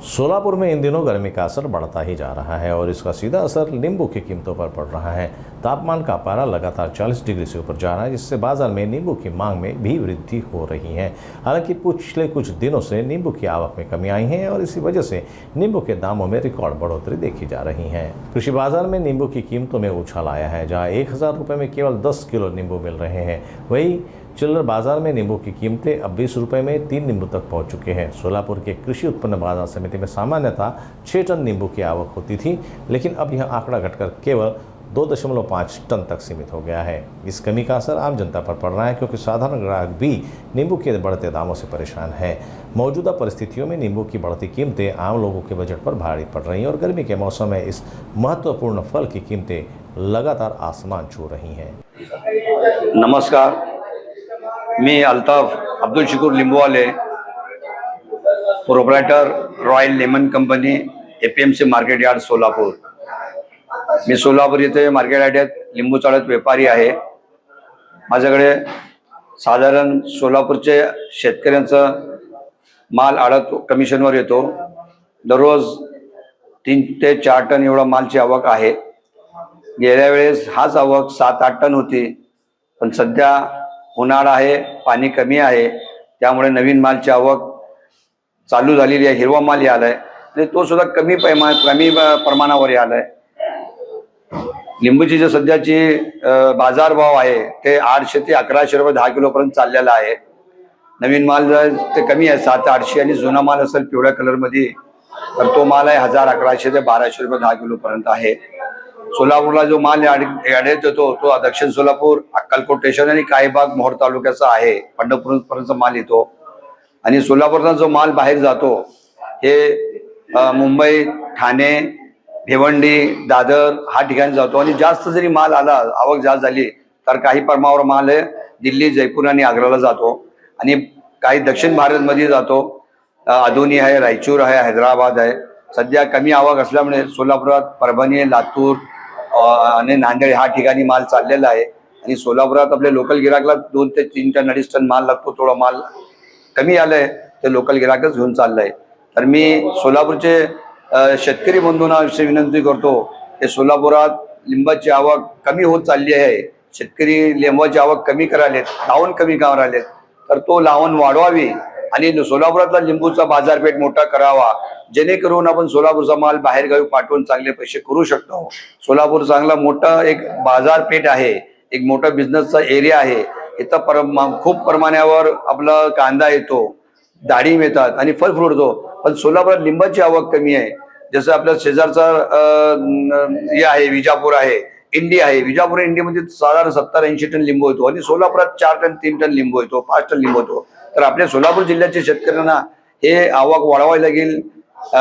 सोलापुर में इन दिनों गर्मी का असर बढ़ता ही जा रहा है और इसका सीधा असर नींबू की कीमतों पर पड़ रहा है। तापमान का पारा लगातार 40 डिग्री से ऊपर जा रहा है, जिससे बाजार में नींबू की मांग में भी वृद्धि हो रही है। हालांकि पिछले कुछ दिनों से नींबू की आवक में कमी आई है और इसी वजह से नींबू के दामों में रिकॉर्ड बढ़ोतरी देखी जा रही है। कृषि बाजार में नींबू की कीमतों में उछाल आया है, जहाँ 1000 रुपये में केवल 10 किलो नींबू मिल रहे हैं। वही चिल्लर बाजार में नींबू की कीमतें अब 20 रुपये में 3 नींबू तक पहुंच चुके हैं। सोलापुर के कृषि उत्पन्न बाजार समिति में सामान्यतः 6 टन नींबू की आवक होती थी, लेकिन अब यह आंकड़ा घटकर केवल 2.5 टन तक सीमित हो गया है। इस कमी का असर आम जनता पर पड़ रहा है, क्योंकि साधारण ग्राहक भी नींबू के बढ़ते दामों से परेशान है। मौजूदा परिस्थितियों में नींबू की बढ़ती कीमतें आम लोगों के बजट पर भारी पड़ रही हैं और गर्मी के मौसम में इस महत्वपूर्ण फल की कीमतें लगातार आसमान छू रही हैं। नमस्कार, मी Altaf Abdul Shukur Limbuwale, proprietor royal lemon company, APMC market yard Solapur. मी सोलापूर येथे मार्केट यार्डात लिंबू चाळत व्यापारी आहे। माझ्याकडे साधारण सोलापूरचे शेतकऱ्यांचा माल आडत कमिशनवर येतो। दररोज 3 ते 4 टन एवढा मालची आवक आहे। गेल्या वेळेस हाच आवक 7-8 टन होती, पण सध्या उन्हाळा आहे, पाणी कमी आहे, त्यामुळे नवीन मालची आवक चालू झालेली आहे। हिरवा माल आलाय आणि तो सुद्धा कमी प्रमाणावर आलाय। लिंबूची जे सध्याची बाजार भाव आहे ते 800 ते 1100 रुपये 10 किलो पर्यंत चाललेला आहे। नवीन माल ते कमी आहे 700-800, आणि जुना माल असेल पिवळ्या कलर मध्ये तर तो माल आहे 1100 ते 1200 रुपये 10 किलो पर्यंत आहे। सोलापूरला जो माल यार्डात येतो तो दक्षिण सोलापूर, अक्कलकोट स्टेशन आणि काही भाग मोहोळ तालुक्याचा आहे। पंढरपूर पर्यंत माल येतो आणि सोलापूरचा जो माल बाहेर जातो हे मुंबई, ठाणे, भिवंडी, दादर हा ठिकाणी जातो। आणि जास्त जरी माल आला, आवक जास्त झाली तर काही प्रमाणावर माल दिल्ली, जयपूर आणि आग्राला जातो आणि काही दक्षिण भारतमध्ये जातो। अदोनी आहे, रायचूर आहे, हैदराबाद आहे। सध्या कमी आवक असल्यामुळे सोलापुरात परभणी, लातूर आणि नांदेड ह्या ठिकाणी माल चाललेला आहे आणि सोलापुरात आपले लोकल गिराकला 2 ते 3 टन 2.5 टन माल लागतो। थोडा माल कमी आलाय ते लोकल गिराकच घेऊन चाललाय। तर मी सोलापूरचे शेतकरी बंधूंना विनंती करतो की सोलापुरात लिंबाची आवक कमी होत चालली आहे। शेतकरी लिंबाची आवक कमी करायलेत, लावण कमी करायलेत, तर तो लावण वाढवावी आणि सोलापुरातला लिंबूचा बाजारपेठ मोठा करावा, जेणेकरून आपण सोलापूरचा माल बाहेरगावी पाठवून चांगले पैसे करू शकतो। सोलापूर चांगला मोठा एक बाजारपेठ आहे, एक मोठा बिझनेसचा एरिया आहे। इथं खूप प्रमाणावर आपला कांदा येतो, डाळिंब येतात आणि फळ फ्रूट येतो, पण सोलापुरात लिंबाची आवक कमी आहे। जसं आपल्या शेजारचा हे आहे विजापूर आहे, इंडी आहे। विजापूर इंडीमध्ये साधारण 70-80 टन लिंबू येतो आणि सोलापुरात 4 टन 3 टन लिंबू येतो, 5 टन लिंबू येतो। तर आपल्या सोलापूर जिल्ह्याच्या शेतकऱ्यांना हे आवक वाढवावी लागेल,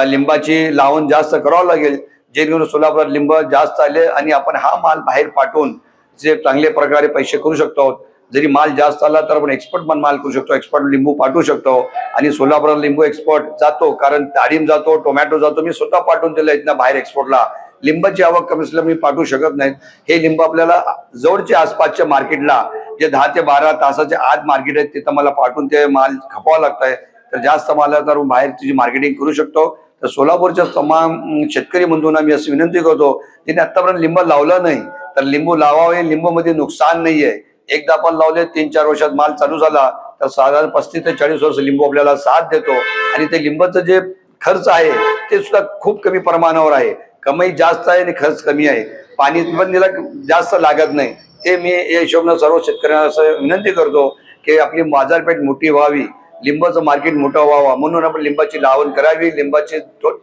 लिंबाची लावण जास्त करावं लागेल, जेणेकरून सोलापुरात लिंब जास्त आले आणि आपण हा माल बाहेर पाठवून जे चांगल्या प्रकारे पैसे करू शकतो। जरी माल जास्त आला तर आपण एक्सपोर्ट पण माल करू शकतो, एक्सपोर्ट लिंबू पाठवू शकतो आणि सोलापुरात लिंबू एक्सपोर्ट जातो, कारण डाळिंब जातो, टोमॅटो जातो। मी स्वतः पाठवून दिलं इथनं बाहेर एक्सपोर्टला। लिंबाची आवक कमी असल्यामुळे मी पाठवू शकत नाही। हे लिंब आपल्याला जवळच्या आसपासच्या मार्केटला, जे 10 ते 12 तासाच्या आत मार्केट आहे, तिथं मला पाठवून ते माल खपवावं लागतंय। तर जास्त माल तर बाहेर तुझी मार्केटिंग करू शकतो। तर सोलापूरच्या तमाम शेतकरी बंधूंना मी अशी विनंती करतो, त्यांनी आतापर्यंत लिंब लावलं नाही तर लिंबू लावावे। लिंबूमध्ये नुकसान नाहीये, एकदा आपण लावले 3-4 वर्षात माल चालू झाला तर साधारण 35 ते 40 वर्ष लिंबू आपल्याला साथ देतो आणि ते लिंबाचं जे खर्च आहे ते सुद्धा खूप कमी प्रमाणावर आहे। कमाई जास्त आहे आणि खर्च कमी आहे, पाणी पण त्याला जास्त लागत नाही। ते मी या हिशोबाने सर्व शेतकऱ्यांना असं विनंती करतो की आपली बाजारपेठ मोठी व्हावी, लिंबाचं मार्केट मोठं व्हावं, म्हणून आपण लिंबाची लावण करावी। लिंबाचे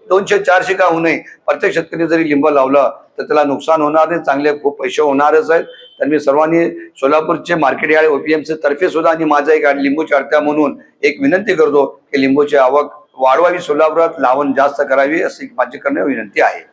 200-400 का होऊ नये, प्रत्येक शेतकरी जरी लिंब लावलं तर त्याला नुकसान होणार नाही, चांगले खूप पैसे होणारच आहेत। तर मी सर्वांनी सोलापूरचे मार्केट यार्ड OPMC तर्फे सुद्धा आणि माझा एक लिंबूची आडत्या म्हणून एक विनंती करतो की लिंबूची आवक वाढवावी, सोलापुरात लावण जास्त करावी, अशी माझी विनंती आहे।